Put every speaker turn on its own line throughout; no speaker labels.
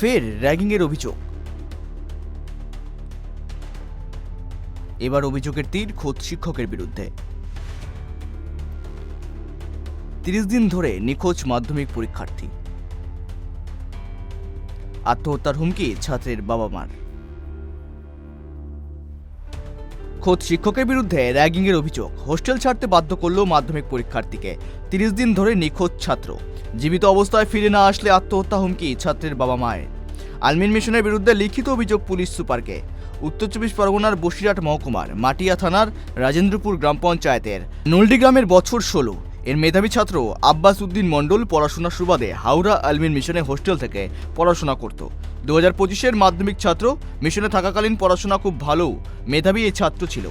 ফের র্যাগিংয়ের অভিযোগ। এবার অভিযোগের তীর খোদ শিক্ষকের বিরুদ্ধে। 30 দিন ধরে নিখোঁজ মাধ্যমিক পরীক্ষার্থী। আত্মহত্যার হুমকি ছাত্রের বাবা মার। খোদ শিক্ষকের বিরুদ্ধে র্যাগিংয়ের অভিযোগ। হোস্টেল ছাড়তে বাধ্য করল মাধ্যমিক পরীক্ষার্থীকে। 30 দিন ধরে নিখোঁজ ছাত্র। জীবিত অবস্থায় ফিরে না আসলে আত্মহত্যা হুমকি ছাত্রের বাবা মায়ের। আলমিন মিশনের বিরুদ্ধে লিখিত অভিযোগ পুলিশ সুপারকে। উত্তর 24 পরগনার বসিরহাট মহকুমার মাটিয়া থানার রাজেন্দ্রপুর গ্রাম পঞ্চায়েতের নলডি গ্রামের বছর 16 এর মেধাবী ছাত্র আব্বাস উদ্দিন মণ্ডল পড়াশোনার সুবাদে হাওড়া আলমিন মিশনে হোস্টেল থেকে পড়াশোনা করত। 2025-এর মাধ্যমিক ছাত্র। মিশনে থাকাকালীন পড়াশোনা খুব ভালো, মেধাবী এই ছাত্র ছিল।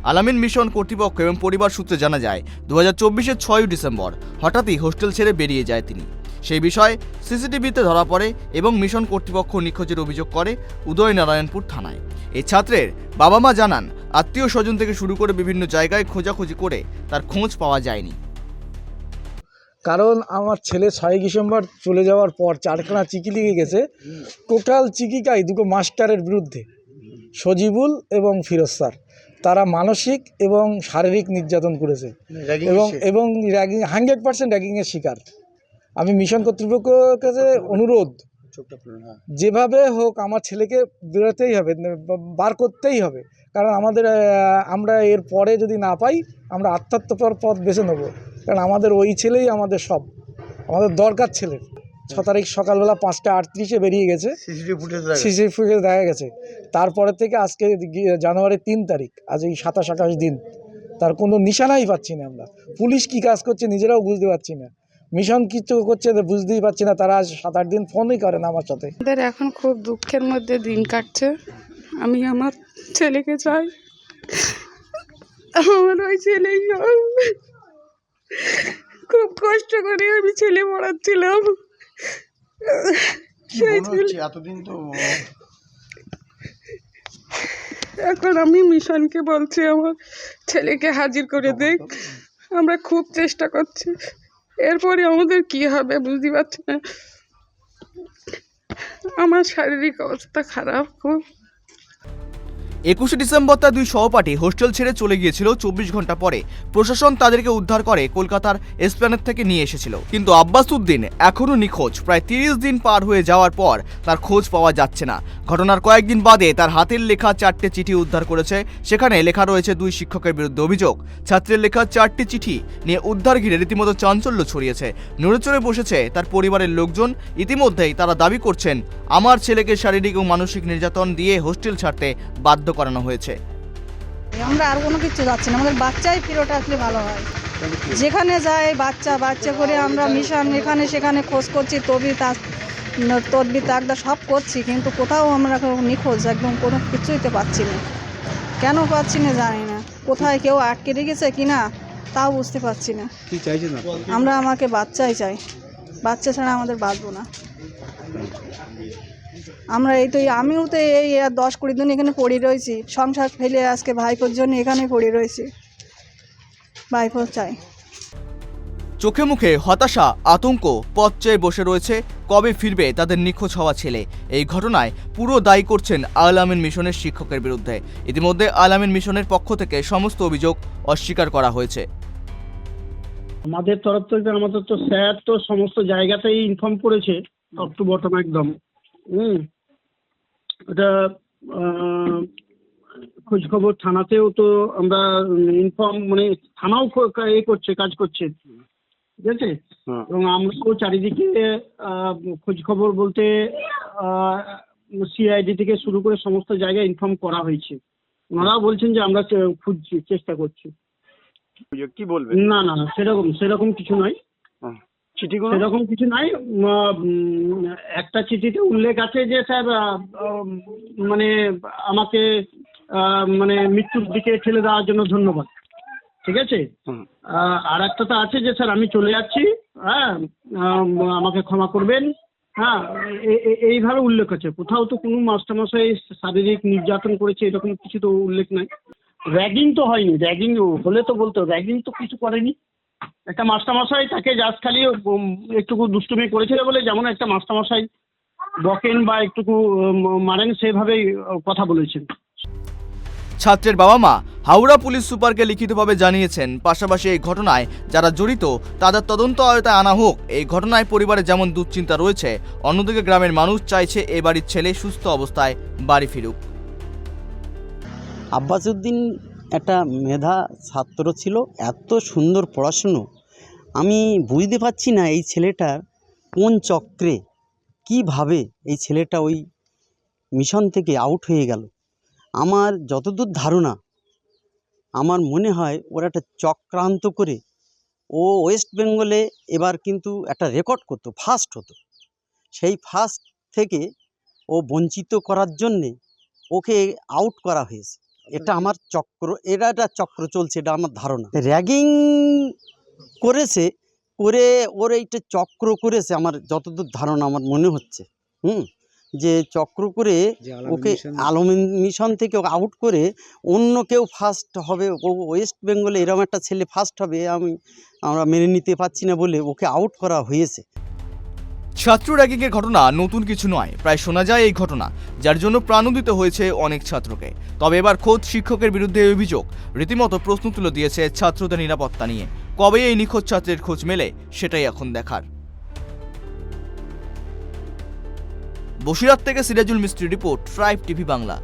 আলামিন মিশন কর্তৃপক্ষ এবং পরিবার সূত্রে জানা যায় 2024-এর 6 ডিসেম্বর হঠাৎই হোস্টেল ছেড়ে বেরিয়ে যায় তিনি। সেই বিষয়ে সিসিটিভিতে ধরা পড়ে এবং মিশন কর্তৃপক্ষ নিখোঁজের অভিযোগ করে উদয়নারায়ণপুর থানায়। এই ছাত্রের বাবা মা জানান, আত্মীয় স্বজন থেকে শুরু করে বিভিন্ন জায়গায় খোঁজাখুঁজি করে তার খোঁজ পাওয়া যায়নি।
কারণ আমার ছেলে 6 ডিসেম্বর চলে যাওয়ার পর 4খানা চিঠি লিখে গেছে, টোটাল চিঠিটাই দুটো মাস্টারের বিরুদ্ধে, সজিবুল এবং ফিরোজ স্যার। তারা মানসিক এবং শারীরিক নির্যাতন করেছে এবং র্যাগিং 100% র্যাগিংয়ের শিকার। আমি মিশন কর্তৃপক্ষের কাছে অনুরোধ, যেভাবে হোক আমার ছেলেকে বেরোতেই হবে, বার করতেই হবে। কারণ আমরা এর পরে যদি না পাই, আমরা আত্মহত্যার পথ বেছে নেব। কারণ আমাদের ওই ছেলেই আমাদের সব, আমাদের দরকার ছেলের। 6 তারিখ সকালবেলা 5টা 38-এ বেরিয়ে গেছে, সিসিটিভি ফুটেজ দেখা গেছে। তারপরে থেকে আজকে জানুয়ারি 3 তারিখ, আজ এই 27-28 দিন তার কোনো নিশানাই পাচ্ছি না আমরা। পুলিশ কি কাজ করছে নিজেরাও বুঝতে পারছি না, মিশন কিছু করছে বুঝতেই পারছি না। তারা আজ 7-8 দিন ফোনই করে না আমার সাথে।
আমাদের এখন খুব দুঃখের মধ্যে দিন কাটছে। আমি আমার ছেলেকে চাই, আমার ওই ছেলেই খুব কষ্ট করে আমি ছেলে পড়াচ্ছিলাম। সেই ছেলে
এতদিন তো
এখন আমি মিশনকে বলছি আমার ছেলেকে হাজির করে দেখ। আমরা খুব চেষ্টা করছি, এরপরে আমাদের কি হবে বুঝতে পারছি না। আমার শারীরিক অবস্থা খারাপ খুব।
21 ডিসেম্বর তার 2 সহপাঠী হোস্টেল ছেড়ে চলে গিয়েছিল। 24 ঘন্টা পরে প্রশাসন তাদেরকে উদ্ধার করে কলকাতার এসপ্ল্যানেড থেকে নিয়ে এসেছিল। কিন্তু আব্বাস উদ্দিন এখনও নিখোঁজ। প্রায় 30 দিন পার হয়ে যাওয়ার পর তার খোঁজ পাওয়া যাচ্ছে না। ঘটনার কয়েকদিন বাদে তার হাতের লেখা 4টে চিঠি উদ্ধার করেছে। সেখানে লেখা রয়েছে 2 শিক্ষকের বিরুদ্ধে অভিযোগ। ছাত্রের লেখা 4টি চিঠি নিয়ে উদ্ধার ঘিরে রীতিমতো চাঞ্চল্য ছড়িয়েছে। নড়েচড়ে বসেছে তার পরিবারের লোকজন। ইতিমধ্যেই তারা দাবি করছেন, আমার ছেলেকে শারীরিক ও মানসিক নির্যাতন দিয়ে হোস্টেল ছাড়তে বাধ্য করানো হয়েছে।
আমরা আর কোনো কিছু যাচ্ছি না, আমাদের বাচ্চাই ফেরত আসলে ভালো হয়। যেখানে যায় বাচ্চা করে আমরা মিশন এখানে সেখানে খোঁজ করছি, তদবির তাকদা সব করছি, কিন্তু কোথাও আমরা নিখোঁজ একদম কোনো কিছুই তো পাচ্ছি না। কেন পাচ্ছি না জানি না, কোথায় কেউ আটকে রেখেছে কিনা তাও বুঝতে পারছি না।
কি চাইছেন
আমরা আমাকে বাচ্চাই চাই, বাচ্চা ছাড়া আমাদের বাঁচবো না। আমরা আমিও তো এই 10-20 দিন এখানে পড়ে রয়েছি, সংসার ফেলে আজকে ভাইপোর জন্য এখানে পড়ে রয়েছি। ভাইপো চাই।
চোখে মুখে হতাশা, আতঙ্ক, পথ চেয়ে বসে রয়েছে কবে ফিরবে তাদের নিখোঁজ হওয়া ছেলে। এই ঘটনায় পুরো দায়ী করছেন আল আমিন মিশনের শিক্ষকের বিরুদ্ধে। ইতিমধ্যে আল আমিন মিশনের পক্ষ থেকে সমস্ত অভিযোগ অস্বীকার করা হয়েছে।
আমাদের তরফ থেকে আমাদের তো স্যার তো সমস্ত জায়গাতেই ইনফর্ম করেছে, টপ টু বটম একদম। এটা খোঁজ খবর থানাতেও তো আমরা ইনফর্ম, মানে থানাও কাজ করছে, ঠিক আছে। এবং আমরাও চারিদিকে খোঁজ খবর বলতে সিআইডি থেকে শুরু করে সমস্ত জায়গায় ইনফর্ম করা হয়েছে। ওনারাও বলছেন যে আমরা খুঁজছি, চেষ্টা করছি।
কি বলবেন?
না সেরকম কিছু নয়, সেরকম কিছু নাই। একটা চিঠিতে উল্লেখ আছে যে স্যার মানে আমাকে মানে মৃত্যুর দিকে ঠেলে দেওয়ার জন্য ধন্যবাদ, ঠিক আছে। আর একটা তো আছে যে স্যার আমি চলে যাচ্ছি, হ্যাঁ আমাকে ক্ষমা করবেন, হ্যাঁ এইভাবে উল্লেখ আছে। কোথাও তো কোনো মাস্টারমশাই শারীরিক নির্যাতন করেছে এরকম কিছু তো উল্লেখ নাই। র্যাগিং তো হয়নি, র্যাগিং হলে তো বলতো, র্যাগিং তো কিছু করেনি। একটা মাস্টারমশাই তাকে জাস্ট খালি একটু দুষ্টুমি করেছিল বলে, যেমন একটা মাস্টারমশাই বকেন বা একটু মারেন, সেভাবেই কথা বলেছেন।
ছাত্রের বাবা মা হাওড়া পুলিশ সুপারকে লিখিতভাবে জানিয়েছেন, পাশাপাশি এই ঘটনায় যারা জড়িত তাদের তদন্ত আওতায় আনা হোক। এই ঘটনায় পরিবারে যেমন দুশ্চিন্তা রয়েছে, অন্যদিকে গ্রামের মানুষ চাইছে এ বাড়ির ছেলে সুস্থ অবস্থায় বাড়ি ফিরুক।
আব্বাসউদ্দিন একটা মেধা ছাত্র ছিল, এত সুন্দর পড়াশুনো। আমি বুঝতে পারছি না এই ছেলেটার কোন চক্রে কিভাবে এই ছেলেটা ওই মিশন থেকে আউট হয়ে গেল। আমার যতদূর ধারণা, আমার মনে হয় ওরা একটা চক্রান্ত করে ও ওয়েস্ট বেঙ্গলে এবার কিন্তু একটা রেকর্ড করতো, ফার্স্ট হতো। সেই ফার্স্ট থেকে ও বঞ্চিত করার জন্যে ওকে আউট করা হয়েছে। এটা আমার চক্র, এটা একটা চক্র চলছে, এটা আমার ধারণা। র্যাগিং করেছে, করে ওর এইটা চক্র করেছে আমার যতদূর ধারণা আমার মনে হচ্ছে। যে চক্র করে ওকে আলমিন মিশন থেকে ওকে আউট করে অন্য কেউ ফার্স্ট হবে, ও ওয়েস্ট বেঙ্গলে এরকম একটা ছেলে ফার্স্ট হবে আমরা মেনে নিতে পারছি না বলে ওকে আউট করা হয়েছে।
ছাত্র র্যাগিংয়ের ঘটনা নতুন কিছু নয়, প্রায় শোনা যায় এই ঘটনা, যার জন্য প্রাণোদিত হয়েছে অনেক ছাত্রকে। তবে এবার খোদ শিক্ষকের বিরুদ্ধে অভিযোগ, রীতিমতো প্রশ্ন তুলে দিয়েছে ছাত্রদের নিরাপত্তা নিয়ে। কবে এই নিখোঁজ ছাত্রের খোঁজ মেলে সেটাই এখন দেখার। বসিরহাট থেকে সিরাজুল মিস্ত্রি রিপোর্ট, ট্রাইব টিভি বাংলা।